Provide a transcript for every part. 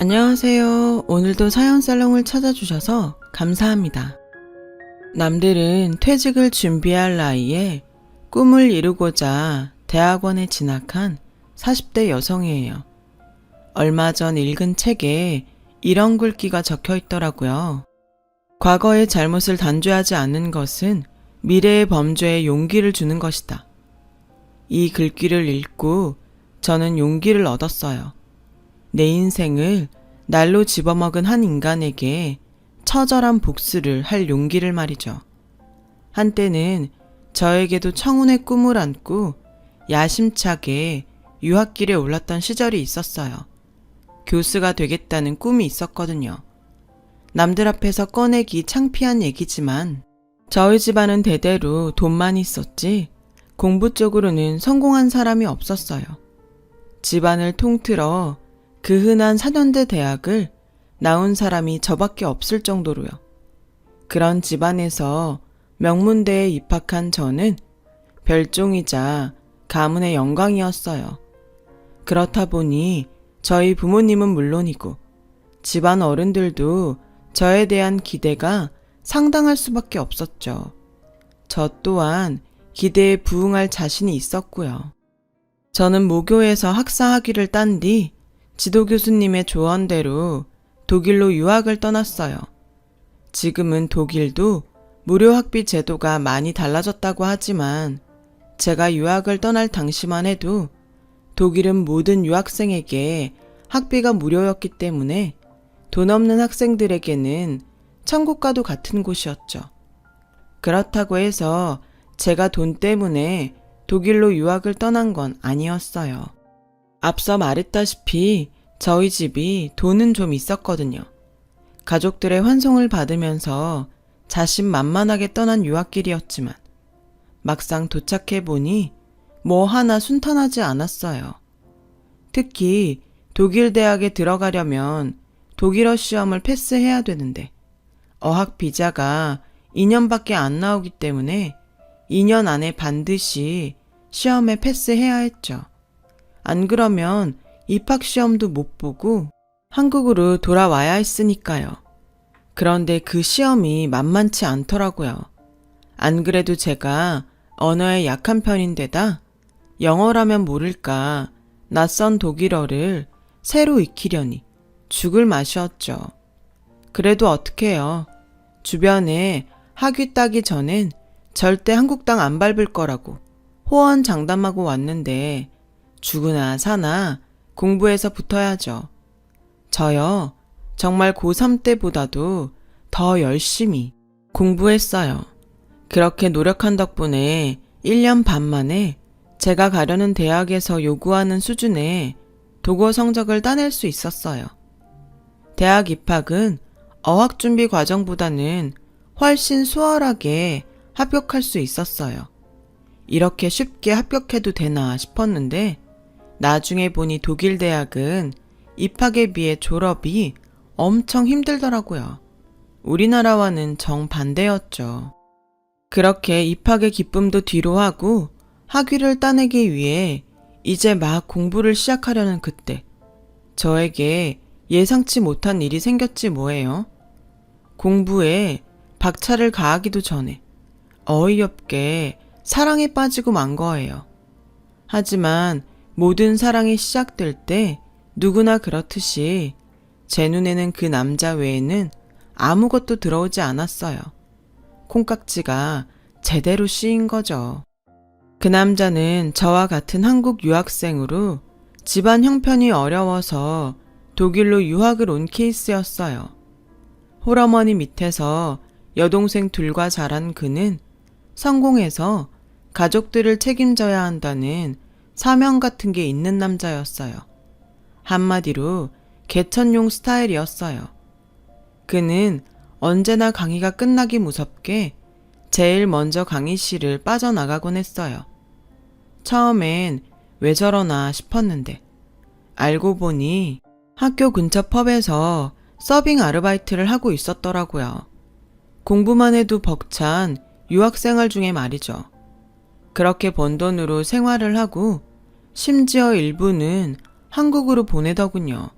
안녕하세요. 오늘도 사연살롱을 찾아주셔서 감사합니다. 남들은 퇴직을 준비할 나이에 꿈을 이루고자 대학원에 진학한 40대 여성이에요. 얼마 전 읽은 책에 이런 글귀가 적혀 있더라고요. 과거의 잘못을 단죄하지 않는 것은 미래의 범죄에 용기를 주는 것이다. 이 글귀를 읽고 저는 용기를 얻었어요. 내 인생을 날로 집어먹은 한 인간에게 처절한 복수를 할 용기를 말이죠. 한때는 저에게도 청운의 꿈을 안고 야심차게 유학길에 올랐던 시절이 있었어요. 교수가 되겠다는 꿈이 있었거든요. 남들 앞에서 꺼내기 창피한 얘기지만 저희 집안은 대대로 돈만 있었지 공부 쪽으로는 성공한 사람이 없었어요. 집안을 통틀어 그 흔한 4년대 대학을 나온 사람이 저밖에 없을 정도로요. 그런 집안에서 명문대에 입학한 저는 별종이자 가문의 영광이었어요. 그렇다 보니 저희 부모님은 물론이고 집안 어른들도 저에 대한 기대가 상당할 수밖에 없었죠. 저 또한 기대에 부응할 자신이 있었고요. 저는 모교에서 학사 학위를 딴 뒤 지도교수님의 조언대로 독일로 유학을 떠났어요. 지금은 독일도 무료 학비 제도가 많이 달라졌다고 하지만 제가 유학을 떠날 당시만 해도 독일은 모든 유학생에게 학비가 무료였기 때문에 돈 없는 학생들에게는 천국과도 같은 곳이었죠. 그렇다고 해서 제가 돈 때문에 독일로 유학을 떠난 건 아니었어요. 앞서 말했다시피 저희 집이 돈은 좀 있었거든요. 가족들의 환송을 받으면서 자신만만하게 떠난 유학길이었지만 막상 도착해보니 뭐 하나 순탄하지 않았어요. 특히 독일 대학에 들어가려면 독일어 시험을 패스해야 되는데 어학 비자가 2년밖에 안 나오기 때문에 2년 안에 반드시 시험에 패스해야 했죠. 안 그러면 입학시험도 못 보고 한국으로 돌아와야 했으니까요. 그런데 그 시험이 만만치 않더라고요. 안 그래도 제가 언어에 약한 편인데다 영어라면 모를까 낯선 독일어를 새로 익히려니 죽을 맛이었죠. 그래도 어떡해요. 주변에 학위 따기 전엔 절대 한국 땅 안 밟을 거라고 호언장담하고 왔는데 죽으나 사나 공부해서 붙어야죠. 저요, 정말 고3 때보다도 더 열심히 공부했어요. 그렇게 노력한 덕분에 1년 반 만에 제가 가려는 대학에서 요구하는 수준의 독어 성적을 따낼 수 있었어요. 대학 입학은 어학준비 과정보다는 훨씬 수월하게 합격할 수 있었어요. 이렇게 쉽게 합격해도 되나 싶었는데 나중에 보니 독일 대학은 입학에 비해 졸업이 엄청 힘들더라고요. 우리나라와는 정반대였죠. 그렇게 입학의 기쁨도 뒤로 하고 학위를 따내기 위해 이제 막 공부를 시작하려는 그때 저에게 예상치 못한 일이 생겼지 뭐예요. 공부에 박차를 가하기도 전에 어이없게 사랑에 빠지고 만 거예요. 하지만 모든 사랑이 시작될 때 누구나 그렇듯이 제 눈에는 그 남자 외에는 아무것도 들어오지 않았어요. 콩깍지가 제대로 씌인 거죠. 그 남자는 저와 같은 한국 유학생으로 집안 형편이 어려워서 독일로 유학을 온 케이스였어요. 홀어머니 밑에서 여동생 둘과 자란 그는 성공해서 가족들을 책임져야 한다는 사명 같은 게 있는 남자였어요. 한마디로 개천용 스타일이었어요. 그는 언제나 강의가 끝나기 무섭게 제일 먼저 강의실을 빠져나가곤 했어요. 처음엔 왜 저러나 싶었는데 알고 보니 학교 근처 펍에서 서빙 아르바이트를 하고 있었더라고요. 공부만 해도 벅찬 유학생활 중에 말이죠. 그렇게 번 돈으로 생활을 하고 심지어 일부는 한국으로 보내더군요.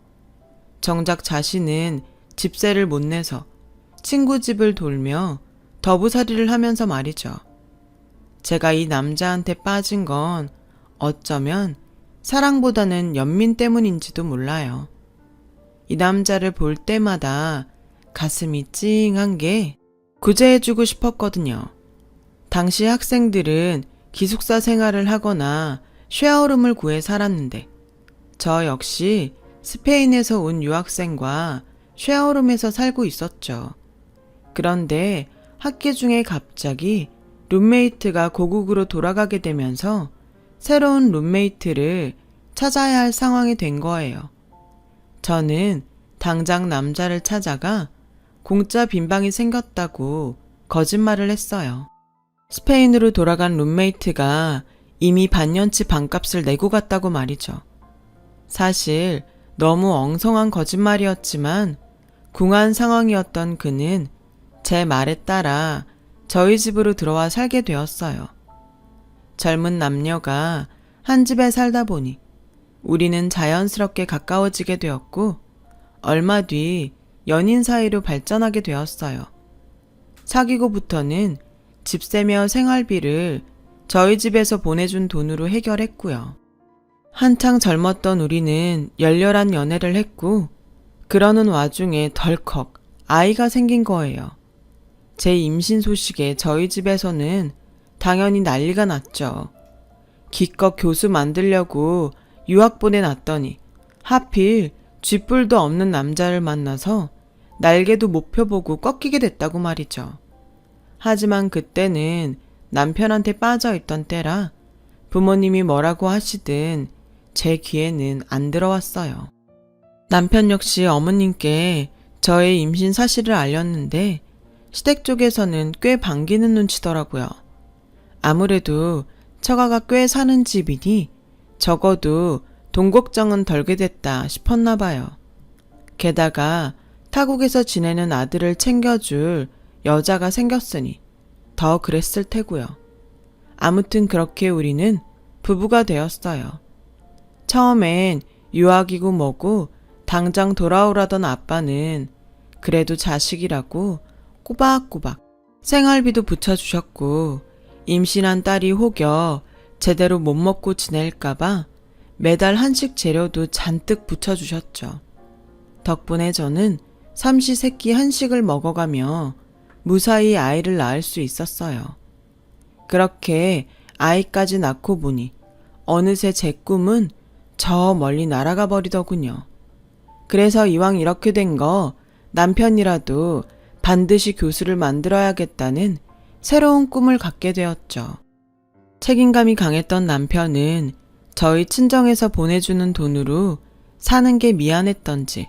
정작 자신은 집세를 못 내서 친구 집을 돌며 더부살이를 하면서 말이죠. 제가 이 남자한테 빠진 건 어쩌면 사랑보다는 연민 때문인지도 몰라요. 이 남자를 볼 때마다 가슴이 찡한 게 구제해주고 싶었거든요. 당시 학생들은 기숙사 생활을 하거나 쉐어룸을 구해 살았는데 저 역시 스페인에서 온 유학생과 쉐어룸에서 살고 있었죠. 그런데 학기 중에 갑자기 룸메이트가 고국으로 돌아가게 되면서 새로운 룸메이트를 찾아야 할 상황이 된 거예요. 저는 당장 남자를 찾아가 공짜 빈방이 생겼다고 거짓말을 했어요. 스페인으로 돌아간 룸메이트가 이미 반년치 방값을 내고 갔다고 말이죠. 사실 너무 엉성한 거짓말이었지만 궁한 상황이었던 그는 제 말에 따라 저희 집으로 들어와 살게 되었어요. 젊은 남녀가 한 집에 살다 보니 우리는 자연스럽게 가까워지게 되었고 얼마 뒤 연인 사이로 발전하게 되었어요. 사귀고부터는 집세며 생활비를 저희 집에서 보내준 돈으로 해결했고요. 한창 젊었던 우리는 열렬한 연애를 했고 그러는 와중에 덜컥 아이가 생긴 거예요. 제 임신 소식에 저희 집에서는 당연히 난리가 났죠. 기껏 교수 만들려고 유학 보내놨더니 하필 쥐뿔도 없는 남자를 만나서 날개도 못 펴보고 꺾이게 됐다고 말이죠. 하지만 그때는 남편한테 빠져있던 때라 부모님이 뭐라고 하시든 제 귀에는 안 들어왔어요. 남편 역시 어머님께 저의 임신 사실을 알렸는데 시댁 쪽에서는 꽤 반기는 눈치더라고요. 아무래도 처가가 꽤 사는 집이니 적어도 돈 걱정은 덜게 됐다 싶었나 봐요. 게다가 타국에서 지내는 아들을 챙겨줄 여자가 생겼으니 더 그랬을 테고요. 아무튼 그렇게 우리는 부부가 되었어요. 처음엔 유학이고 뭐고 당장 돌아오라던 아빠는 그래도 자식이라고 꼬박꼬박 생활비도 붙여주셨고 임신한 딸이 혹여 제대로 못 먹고 지낼까봐 매달 한식 재료도 잔뜩 붙여주셨죠. 덕분에 저는 삼시세끼 한식을 먹어가며 무사히 아이를 낳을 수 있었어요. 그렇게 아이까지 낳고 보니 어느새 제 꿈은 저 멀리 날아가 버리더군요. 그래서 이왕 이렇게 된 거 남편이라도 반드시 교수를 만들어야겠다는 새로운 꿈을 갖게 되었죠. 책임감이 강했던 남편은 저희 친정에서 보내주는 돈으로 사는 게 미안했던지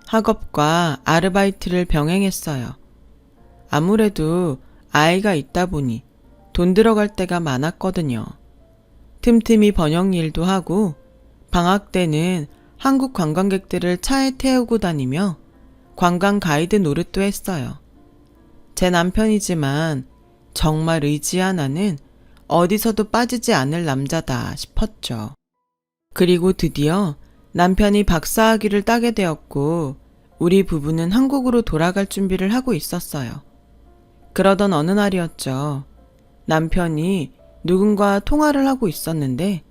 학업과 아르바이트를 병행했어요. 아무래도 아이가 있다 보니 돈 들어갈 때가 많았거든요. 틈틈이 번역 일도 하고 방학 때는 한국 관광객들을 차에 태우고 다니며 관광 가이드 노릇도 했어요. 제 남편이지만 정말 의지 하나는 어디서도 빠지지 않을 남자다 싶었죠. 그리고 드디어 남편이 박사학위를 따게 되었고 우리 부부는 한국으로 돌아갈 준비를 하고 있었어요. 그러던 어느 날이었죠. 남편이 누군가 통화를 하고 있었는데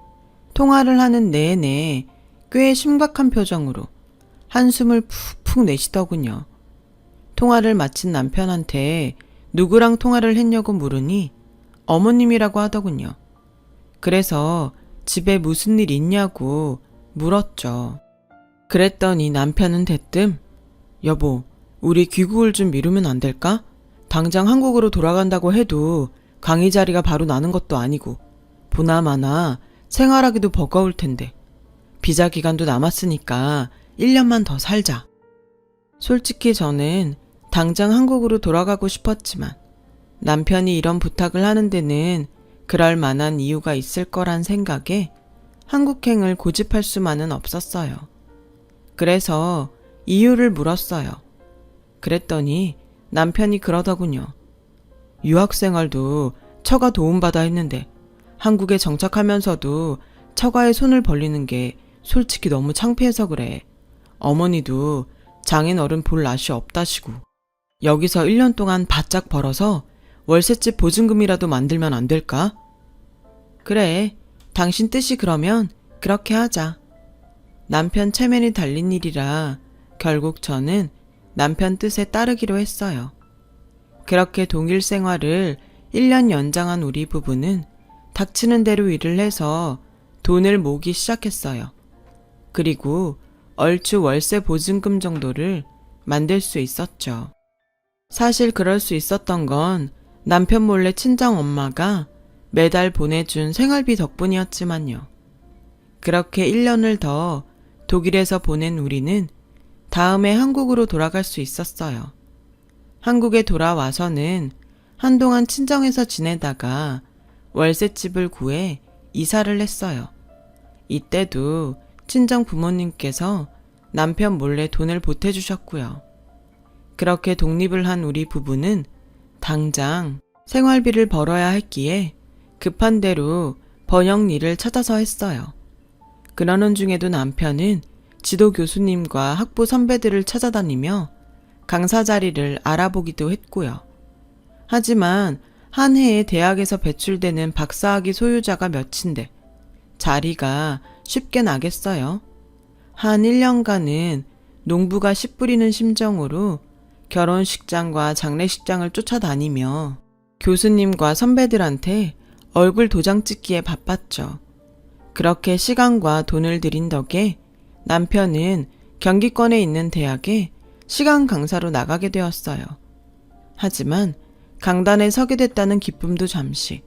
통화를 하는 내내 꽤 심각한 표정으로 한숨을 푹푹 내쉬더군요. 통화를 마친 남편한테 누구랑 통화를 했냐고 물으니 어머님이라고 하더군요. 그래서 집에 무슨 일 있냐고 물었죠. 그랬더니 남편은 대뜸 여보, 우리 귀국을 좀 미루면 안 될까? 당장 한국으로 돌아간다고 해도 강의 자리가 바로 나는 것도 아니고 보나마나 생활하기도 버거울 텐데 비자 기간도 남았으니까 1년만 더 살자. 솔직히 저는 당장 한국으로 돌아가고 싶었지만 남편이 이런 부탁을 하는 데는 그럴 만한 이유가 있을 거란 생각에 한국행을 고집할 수만은 없었어요. 그래서 이유를 물었어요. 그랬더니 남편이 그러더군요. 유학생활도 처가 도움받아 했는데 한국에 정착하면서도 처가에 손을 벌리는 게 솔직히 너무 창피해서 그래. 어머니도 장인어른 볼 낯이 없다시고 여기서 1년 동안 바짝 벌어서 월세집 보증금이라도 만들면 안 될까? 그래, 당신 뜻이 그러면 그렇게 하자. 남편 체면이 달린 일이라 결국 저는 남편 뜻에 따르기로 했어요. 그렇게 동일 생활을 1년 연장한 우리 부부는 닥치는 대로 일을 해서 돈을 모으기 시작했어요. 그리고 얼추 월세 보증금 정도를 만들 수 있었죠. 사실 그럴 수 있었던 건 남편 몰래 친정 엄마가 매달 보내준 생활비 덕분이었지만요. 그렇게 1년을 더 독일에서 보낸 우리는 다음에 한국으로 돌아갈 수 있었어요. 한국에 돌아와서는 한동안 친정에서 지내다가 월세집을 구해 이사를 했어요. 이때도 친정 부모님께서 남편 몰래 돈을 보태주셨고요. 그렇게 독립을 한 우리 부부는 당장 생활비를 벌어야 했기에 급한 대로 번역 일을 찾아서 했어요. 그러는 중에도 남편은 지도 교수님과 학부 선배들을 찾아다니며 강사 자리를 알아보기도 했고요. 하지만 한 해에 대학에서 배출되는 박사학위 소유자가 몇인데 자리가 쉽게 나겠어요. 한 1년간은 농부가 씨 뿌리는 심정으로 결혼식장과 장례식장을 쫓아다니며 교수님과 선배들한테 얼굴 도장 찍기에 바빴죠. 그렇게 시간과 돈을 들인 덕에 남편은 경기권에 있는 대학에 시간 강사로 나가게 되었어요. 하지만 강단에 서게 됐다는 기쁨도 잠시,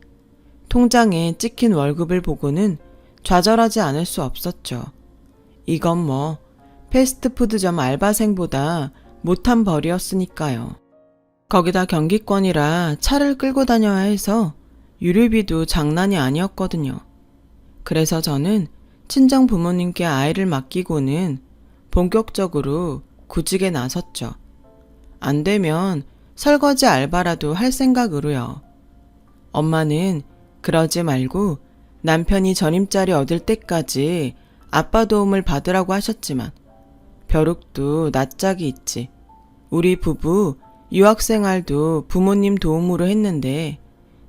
통장에 찍힌 월급을 보고는 좌절하지 않을 수 없었죠. 이건 뭐 패스트푸드점 알바생보다 못한 벌이었으니까요. 거기다 경기권이라 차를 끌고 다녀야 해서 유류비도 장난이 아니었거든요. 그래서 저는 친정 부모님께 아이를 맡기고는 본격적으로 구직에 나섰죠. 안 되면 설거지 알바라도 할 생각으로요. 엄마는 그러지 말고 남편이 전임자리 얻을 때까지 아빠 도움을 받으라고 하셨지만 벼룩도 낯짝이 있지. 우리 부부 유학생활도 부모님 도움으로 했는데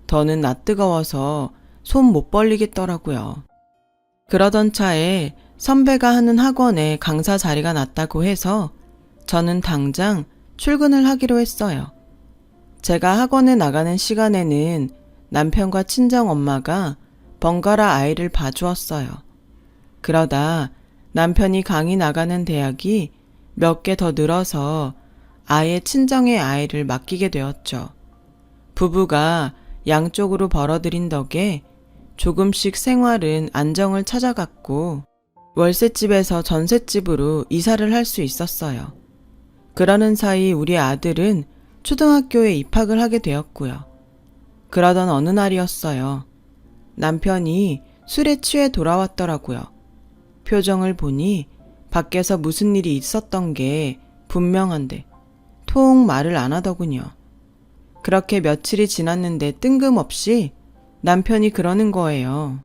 더는 낯뜨거워서 손 못 벌리겠더라고요. 그러던 차에 선배가 하는 학원에 강사 자리가 났다고 해서 저는 당장 출근을 하기로 했어요. 제가 학원에 나가는 시간에는 남편과 친정엄마가 번갈아 아이를 봐주었어요. 그러다 남편이 강의 나가는 대학이 몇 개 더 늘어서 아예 친정의 아이를 맡기게 되었죠. 부부가 양쪽으로 벌어들인 덕에 조금씩 생활은 안정을 찾아갔고 월세집에서 전셋집으로 이사를 할 수 있었어요. 그러는 사이 우리 아들은 초등학교에 입학을 하게 되었고요. 그러던 어느 날이었어요. 남편이 술에 취해 돌아왔더라고요. 표정을 보니 밖에서 무슨 일이 있었던 게 분명한데 통 말을 안 하더군요. 그렇게 며칠이 지났는데 뜬금없이 남편이 그러는 거예요.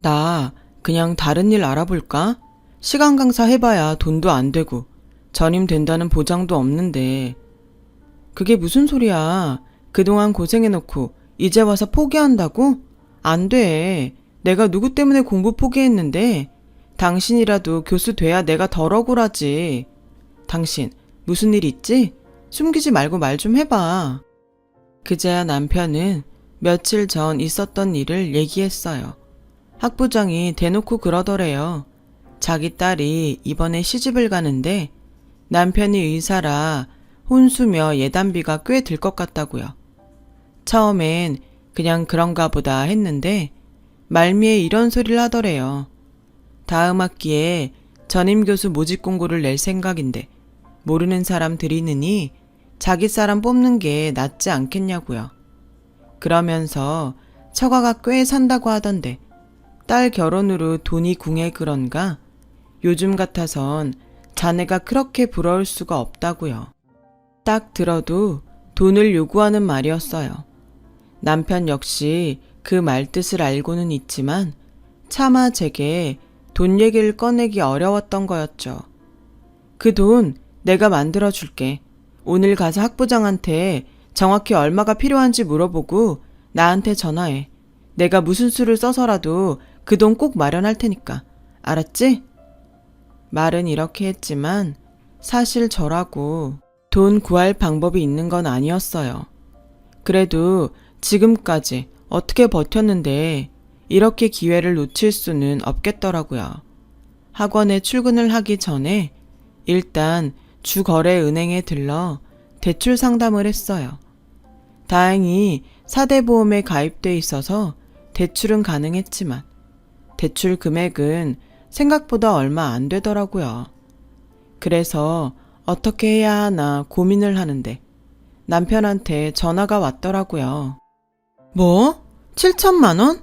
나 그냥 다른 일 알아볼까? 시간 강사 해봐야 돈도 안 되고 전임 된다는 보장도 없는데. 그게 무슨 소리야. 그동안 고생해놓고 이제 와서 포기한다고? 안 돼. 내가 누구 때문에 공부 포기했는데 당신이라도 교수 돼야 내가 덜 억울하지. 당신 무슨 일 있지? 숨기지 말고 말 좀 해봐. 그제야 남편은 며칠 전 있었던 일을 얘기했어요. 학부장이 대놓고 그러더래요. 자기 딸이 이번에 시집을 가는데 남편이 의사라 혼수며 예단비가 꽤 들 것 같다고요. 처음엔 그냥 그런가 보다 했는데 말미에 이런 소리를 하더래요. 다음 학기에 전임교수 모집 공고를 낼 생각인데 모르는 사람 들이느니 자기 사람 뽑는 게 낫지 않겠냐고요. 그러면서 처가가 꽤 산다고 하던데 딸 결혼으로 돈이 궁해 그런가 요즘 같아선 자네가 그렇게 부러울 수가 없다고요. 딱 들어도 돈을 요구하는 말이었어요. 남편 역시 그 말뜻을 알고는 있지만 차마 제게 돈 얘기를 꺼내기 어려웠던 거였죠. 그 돈 내가 만들어 줄게. 오늘 가서 학부장한테 정확히 얼마가 필요한지 물어보고 나한테 전화해. 내가 무슨 수를 써서라도 그 돈 꼭 마련할 테니까. 알았지? 말은 이렇게 했지만 사실 저라고 돈 구할 방법이 있는 건 아니었어요. 그래도 지금까지 어떻게 버텼는데 이렇게 기회를 놓칠 수는 없겠더라고요. 학원에 출근을 하기 전에 일단 주거래은행에 들러 대출 상담을 했어요. 다행히 4대 보험에 가입돼 있어서 대출은 가능했지만 대출 금액은 생각보다 얼마 안 되더라고요. 그래서 어떻게 해야 하나 고민을 하는데 남편한테 전화가 왔더라고요. 뭐? 7천만 원?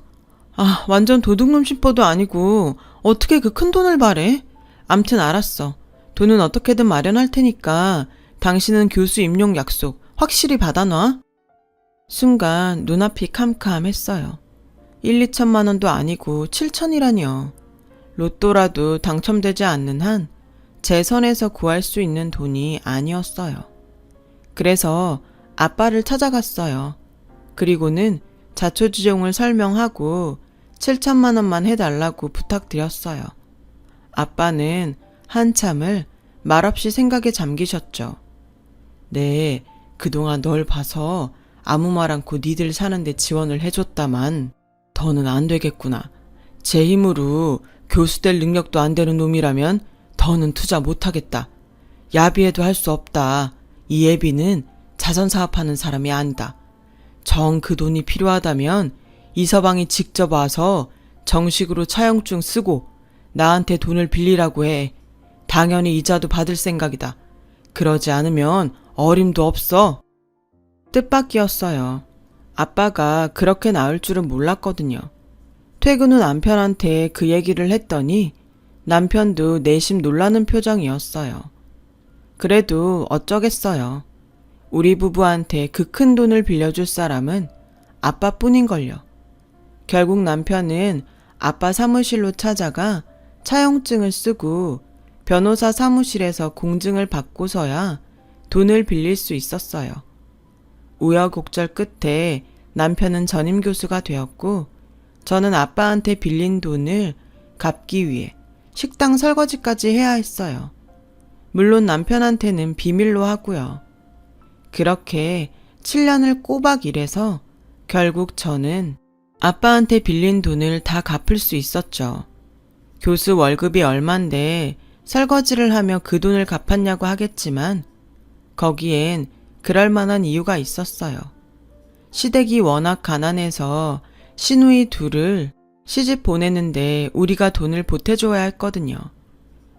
아, 완전 도둑놈 씹어도 아니고 어떻게 그 큰 돈을 바래? 암튼 알았어. 돈은 어떻게든 마련할 테니까 당신은 교수 임용 약속 확실히 받아놔. 순간 눈앞이 캄캄했어요. 1, 2천만 원도 아니고 7천이라니요. 로또라도 당첨되지 않는 한 제 선에서 구할 수 있는 돈이 아니었어요. 그래서 아빠를 찾아갔어요. 그리고는 자초지종을 설명하고 7천만 원만 해달라고 부탁드렸어요. 아빠는 한참을 말없이 생각에 잠기셨죠. 네, 그동안 널 봐서 아무 말 않고 니들 사는데 지원을 해줬다만 더는 안 되겠구나. 제 힘으로 교수 될 능력도 안 되는 놈이라면 더는 투자 못하겠다. 야비해도 할 수 없다. 이 애비는 자선사업하는 사람이 아니다. 정 그 돈이 필요하다면 이서방이 직접 와서 정식으로 차용증 쓰고 나한테 돈을 빌리라고 해. 당연히 이자도 받을 생각이다. 그러지 않으면 어림도 없어. 뜻밖이었어요. 아빠가 그렇게 나을 줄은 몰랐거든요. 퇴근 후 남편한테 그 얘기를 했더니 남편도 내심 놀라는 표정이었어요. 그래도 어쩌겠어요. 우리 부부한테 그 큰 돈을 빌려줄 사람은 아빠뿐인걸요. 결국 남편은 아빠 사무실로 찾아가 차용증을 쓰고 변호사 사무실에서 공증을 받고서야 돈을 빌릴 수 있었어요. 우여곡절 끝에 남편은 전임 교수가 되었고 저는 아빠한테 빌린 돈을 갚기 위해 식당 설거지까지 해야 했어요. 물론 남편한테는 비밀로 하고요. 그렇게 7년을 꼬박 일해서 결국 저는 아빠한테 빌린 돈을 다 갚을 수 있었죠. 교수 월급이 얼만데 설거지를 하며 그 돈을 갚았냐고 하겠지만 거기엔 그럴 만한 이유가 있었어요. 시댁이 워낙 가난해서 시누이 둘을 시집 보내는데 우리가 돈을 보태줘야 했거든요.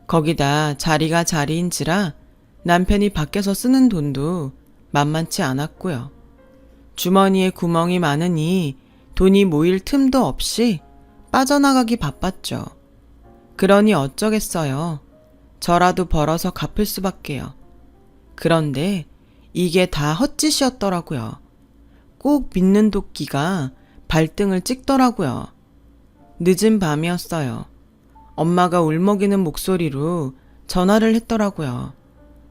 거기다 자리가 자리인지라 남편이 밖에서 쓰는 돈도 만만치 않았고요. 주머니에 구멍이 많으니 돈이 모일 틈도 없이 빠져나가기 바빴죠. 그러니 어쩌겠어요. 저라도 벌어서 갚을 수밖에요. 그런데 이게 다 헛짓이었더라고요. 꼭 믿는 도끼가 발등을 찍더라고요. 늦은 밤이었어요. 엄마가 울먹이는 목소리로 전화를 했더라고요.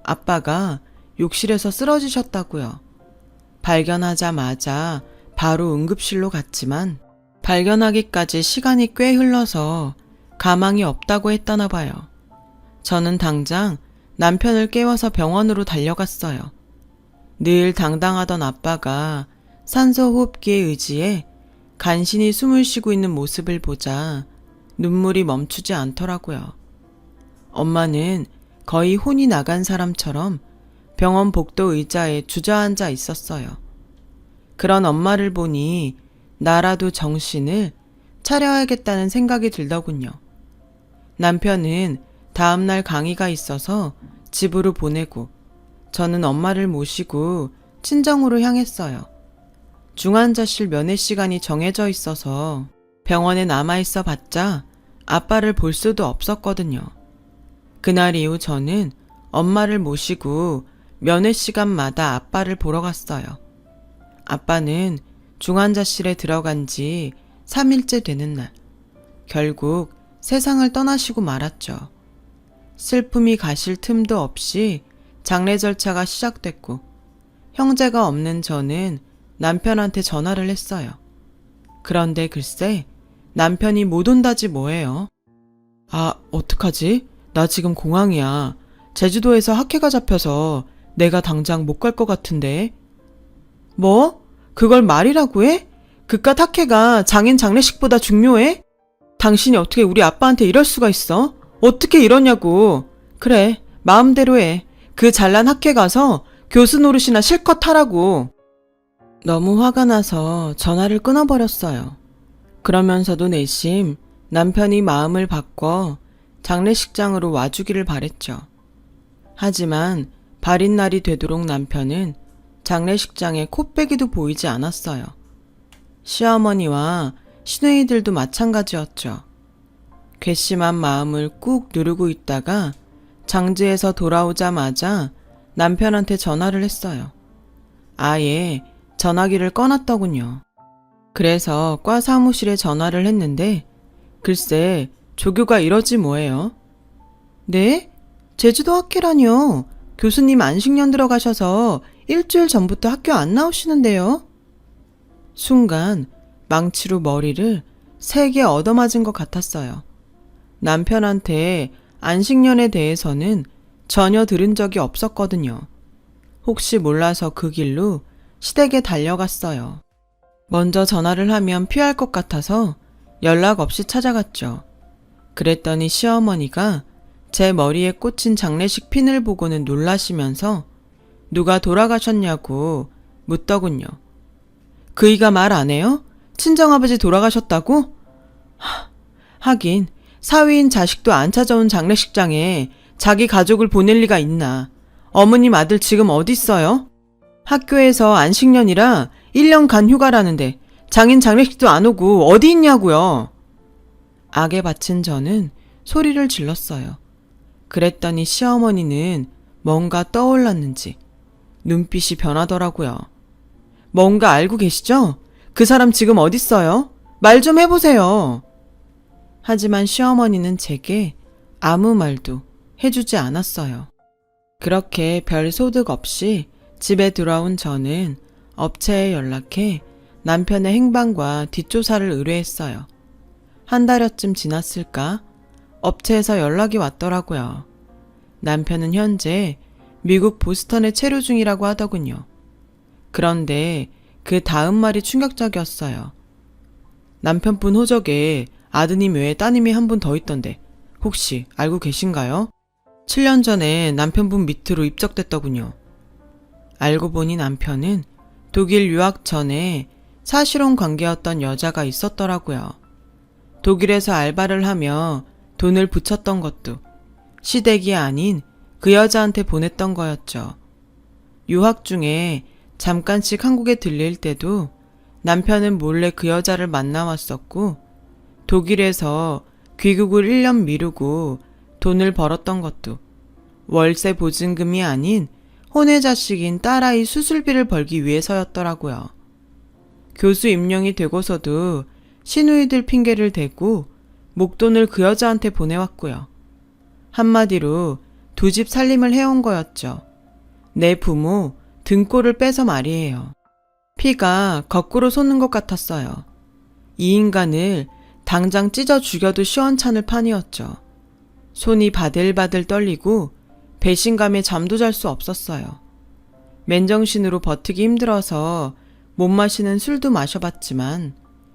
아빠가 욕실에서 쓰러지셨다고요. 발견하자마자 바로 응급실로 갔지만 발견하기까지 시간이 꽤 흘러서 가망이 없다고 했다나 봐요. 저는 당장 남편을 깨워서 병원으로 달려갔어요. 늘 당당하던 아빠가 산소호흡기에 의지해 간신히 숨을 쉬고 있는 모습을 보자 눈물이 멈추지 않더라고요. 엄마는 거의 혼이 나간 사람처럼 병원 복도 의자에 주저앉아 있었어요. 그런 엄마를 보니 나라도 정신을 차려야겠다는 생각이 들더군요. 남편은 다음날 강의가 있어서 집으로 보내고 저는 엄마를 모시고 친정으로 향했어요. 중환자실 면회 시간이 정해져 있어서 병원에 남아있어 봤자 아빠를 볼 수도 없었거든요. 그날 이후 저는 엄마를 모시고 면회 시간마다 아빠를 보러 갔어요. 아빠는 중환자실에 들어간 지 3일째 되는 날, 결국 세상을 떠나시고 말았죠. 슬픔이 가실 틈도 없이 장례 절차가 시작됐고 형제가 없는 저는 남편한테 전화를 했어요. 그런데 글쎄 남편이 못 온다지 뭐예요. 아, 어떡하지? 나 지금 공항이야. 제주도에서 학회가 잡혀서 내가 당장 못 갈 것 같은데. 뭐? 그걸 말이라고 해? 그깟 학회가 장인 장례식보다 중요해? 당신이 어떻게 우리 아빠한테 이럴 수가 있어? 어떻게 이러냐고. 그래, 마음대로 해. 그 잘난 학회 가서 교수 노릇이나 실컷 하라고. 너무 화가 나서 전화를 끊어버렸어요. 그러면서도 내심 남편이 마음을 바꿔 장례식장으로 와주기를 바랬죠. 하지만 발인 날이 되도록 남편은 장례식장에 코빼기도 보이지 않았어요. 시어머니와 시누이들도 마찬가지였죠. 괘씸한 마음을 꾹 누르고 있다가 장지에서 돌아오자마자 남편한테 전화를 했어요. 아예 전화기를 꺼놨더군요. 그래서 과 사무실에 전화를 했는데 글쎄 조교가 이러지 뭐예요. 네? 제주도 학회라뇨. 교수님 안식년 들어가셔서 일주일 전부터 학교 안 나오시는데요. 순간 망치로 머리를 3개 얻어맞은 것 같았어요. 남편한테 안식년에 대해서는 전혀 들은 적이 없었거든요. 혹시 몰라서 그 길로 시댁에 달려갔어요. 먼저 전화를 하면 피할 것 같아서 연락 없이 찾아갔죠. 그랬더니 시어머니가 제 머리에 꽂힌 장례식 핀을 보고는 놀라시면서 누가 돌아가셨냐고 묻더군요. 그이가 말 안 해요? 친정아버지 돌아가셨다고? 하긴 사위인 자식도 안 찾아온 장례식장에 자기 가족을 보낼 리가 있나. 어머님 아들 지금 어디 있어요? 학교에서 안식년이라 1년간 휴가라는데 장인 장례식도 안 오고 어디 있냐고요. 악에 바친 저는 소리를 질렀어요. 그랬더니 시어머니는 뭔가 떠올랐는지 눈빛이 변하더라고요. 뭔가 알고 계시죠? 그 사람 지금 어딨어요? 말 좀 해보세요. 하지만 시어머니는 제게 아무 말도 해주지 않았어요. 그렇게 별 소득 없이 집에 들어온 저는 업체에 연락해 남편의 행방과 뒷조사를 의뢰했어요. 한 달여쯤 지났을까? 업체에서 연락이 왔더라고요. 남편은 현재 미국 보스턴에 체류 중이라고 하더군요. 그런데 그 다음 말이 충격적이었어요. 남편분 호적에 아드님 외에 따님이 한 분 더 있던데 혹시 알고 계신가요? 7년 전에 남편분 밑으로 입적됐더군요. 알고 보니 남편은 독일 유학 전에 사실혼 관계였던 여자가 있었더라고요. 독일에서 알바를 하며 돈을 붙였던 것도 시댁이 아닌 그 여자한테 보냈던 거였죠. 유학 중에 잠깐씩 한국에 들릴 때도 남편은 몰래 그 여자를 만나왔었고 독일에서 귀국을 1년 미루고 돈을 벌었던 것도 월세 보증금이 아닌 혼외 자식인 딸아이 수술비를 벌기 위해서였더라고요. 교수 임용이 되고서도 시누이들 핑계를 대고 목돈을 그 여자한테 보내왔고요. 한마디로 두 집 살림을 해온 거였죠. 내 부모 등골을 빼서 말이에요. 피가 거꾸로 솟는 것 같았어요. 이 인간을 당장 찢어 죽여도 시원찮을 판이었죠. 손이 바들바들 떨리고 배신감에 잠도 잘 수 없었어요. 맨정신으로 버티기 힘들어서 못 마시는 술도 마셔봤지만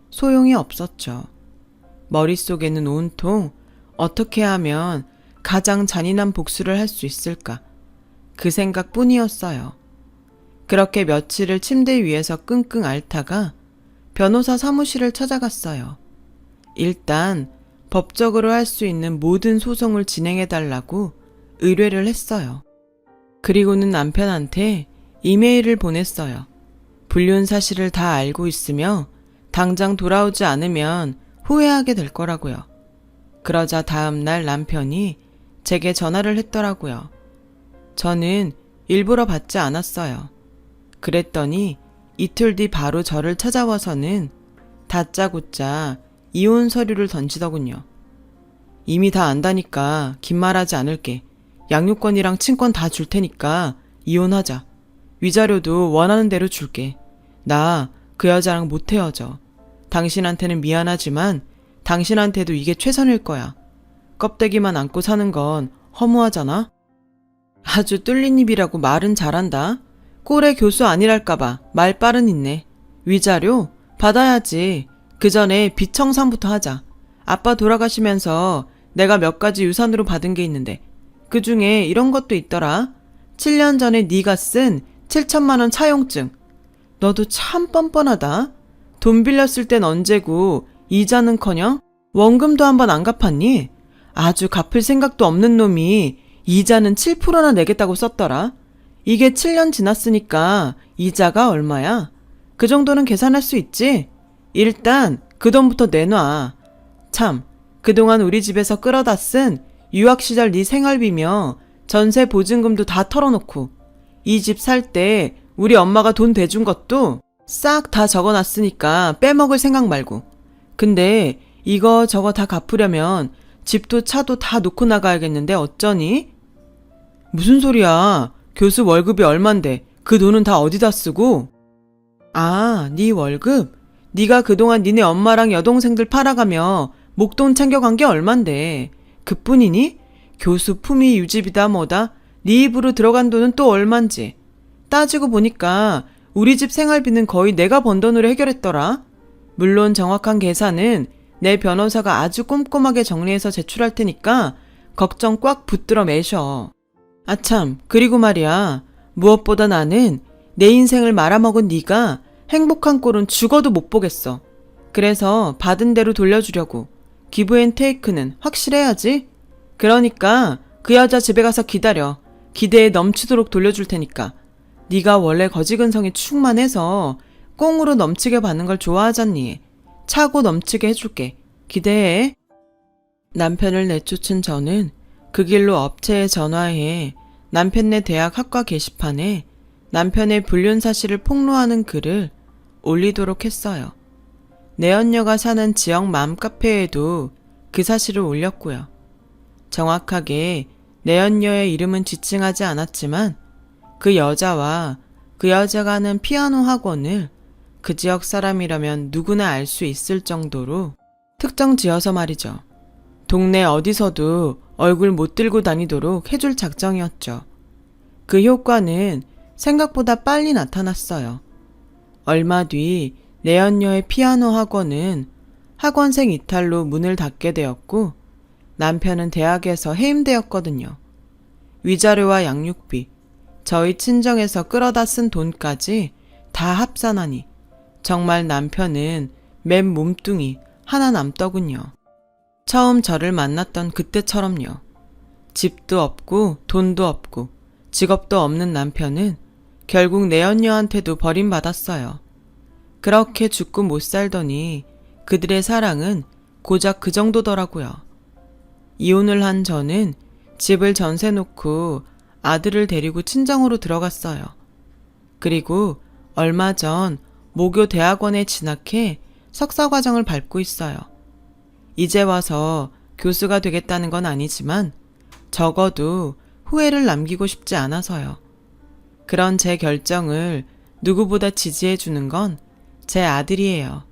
소용이 없었죠. 머릿속에는 온통 어떻게 하면 가장 잔인한 복수를 할 수 있을까 그 생각뿐이었어요. 그렇게 며칠을 침대 위에서 끙끙 앓다가 변호사 사무실을 찾아갔어요. 일단 법적으로 할 수 있는 모든 소송을 진행해달라고 의뢰를 했어요. 그리고는 남편한테 이메일을 보냈어요. 불륜 사실을 다 알고 있으며 당장 돌아오지 않으면 후회하게 될 거라고요. 그러자 다음 날 남편이 제게 전화를 했더라고요. 저는 일부러 받지 않았어요. 그랬더니 이틀 뒤 바로 저를 찾아와서는 다짜고짜 이혼 서류를 던지더군요. 이미 다 안다니까 긴 말하지 않을게. 양육권이랑 친권 다 줄 테니까 이혼하자. 위자료도 원하는 대로 줄게. 나 그 여자랑 못 헤어져. 당신한테는 미안하지만 당신한테도 이게 최선일 거야. 껍데기만 안고 사는 건 허무하잖아? 아주 뚫린 입이라고 말은 잘한다. 꼴의 교수 아니랄까봐 말빨은 있네. 위자료? 받아야지. 그 전에 빚 청산부터 하자. 아빠 돌아가시면서 내가 몇 가지 유산으로 받은 게 있는데 그 중에 이런 것도 있더라. 7년 전에 네가 쓴 7천만 원 차용증. 너도 참 뻔뻔하다. 돈 빌렸을 땐 언제고 이자는커녕 원금도 한번 안 갚았니? 아주 갚을 생각도 없는 놈이 이자는 7%나 내겠다고 썼더라. 이게 7년 지났으니까 이자가 얼마야? 그 정도는 계산할 수 있지? 일단 그 돈부터 내놔. 참, 그동안 우리 집에서 끌어다 쓴 유학 시절 네 생활비며 전세 보증금도 다 털어놓고 이 집 살 때 우리 엄마가 돈 대준 것도 싹 다 적어놨으니까 빼먹을 생각 말고. 근데 이거 저거 다 갚으려면 집도 차도 다 놓고 나가야겠는데 어쩌니? 무슨 소리야. 교수 월급이 얼만데 그 돈은 다 어디다 쓰고? 아, 네 월급? 네가 그동안 니네 엄마랑 여동생들 팔아가며 목돈 챙겨간 게 얼만데 그뿐이니? 교수 품위 유지비다 뭐다? 네 입으로 들어간 돈은 또 얼만지. 따지고 보니까 우리 집 생활비는 거의 내가 번 돈으로 해결했더라. 물론 정확한 계산은 내 변호사가 아주 꼼꼼하게 정리해서 제출할 테니까 걱정 꽉 붙들어 매셔. 아참, 그리고 말이야. 무엇보다 나는 내 인생을 말아먹은 네가 행복한 꼴은 죽어도 못 보겠어. 그래서 받은 대로 돌려주려고. 기브앤테이크는 확실해야지. 그러니까 그 여자 집에 가서 기다려. 기대에 넘치도록 돌려줄 테니까. 네가 원래 거지근성이 충만해서 꽁으로 넘치게 받는 걸 좋아하잖니. 차고 넘치게 해줄게. 기대해. 남편을 내쫓은 저는 그 길로 업체에 전화해 남편네 대학 학과 게시판에 남편의 불륜 사실을 폭로하는 글을 올리도록 했어요. 내연녀가 사는 지역 맘카페에도 그 사실을 올렸고요. 정확하게 내연녀의 이름은 지칭하지 않았지만 그 여자와 그 여자가 하는 피아노 학원을 그 지역 사람이라면 누구나 알 수 있을 정도로 특정 지어서 말이죠. 동네 어디서도 얼굴 못 들고 다니도록 해줄 작정이었죠. 그 효과는 생각보다 빨리 나타났어요. 얼마 뒤 내연녀의 피아노 학원은 학원생 이탈로 문을 닫게 되었고 남편은 대학에서 해임되었거든요. 위자료와 양육비, 저희 친정에서 끌어다 쓴 돈까지 다 합산하니 정말 남편은 맨 몸뚱이 하나 남더군요. 처음 저를 만났던 그때처럼요. 집도 없고 돈도 없고 직업도 없는 남편은 결국 내연녀한테도 버림받았어요. 그렇게 죽고 못 살더니 그들의 사랑은 고작 그 정도더라고요. 이혼을 한 저는 집을 전세 놓고 아들을 데리고 친정으로 들어갔어요. 그리고 얼마 전 모교 대학원에 진학해 석사과정을 밟고 있어요. 이제 와서 교수가 되겠다는 건 아니지만 적어도 후회를 남기고 싶지 않아서요. 그런 제 결정을 누구보다 지지해 주는 건 제 아들이에요.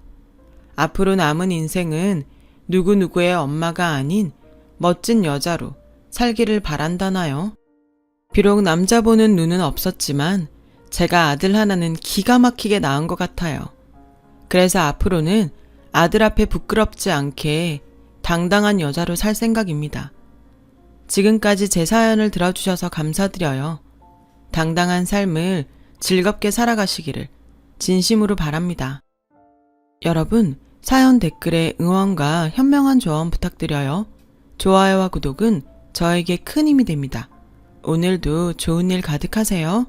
앞으로 남은 인생은 누구누구의 엄마가 아닌 멋진 여자로 살기를 바란다나요? 비록 남자 보는 눈은 없었지만 제가 아들 하나는 기가 막히게 낳은 것 같아요. 그래서 앞으로는 아들 앞에 부끄럽지 않게 당당한 여자로 살 생각입니다. 지금까지 제 사연을 들어주셔서 감사드려요. 당당한 삶을 즐겁게 살아가시기를 진심으로 바랍니다. 여러분, 사연 댓글에 응원과 현명한 조언 부탁드려요. 좋아요와 구독은 저에게 큰 힘이 됩니다. 오늘도 좋은 일 가득하세요.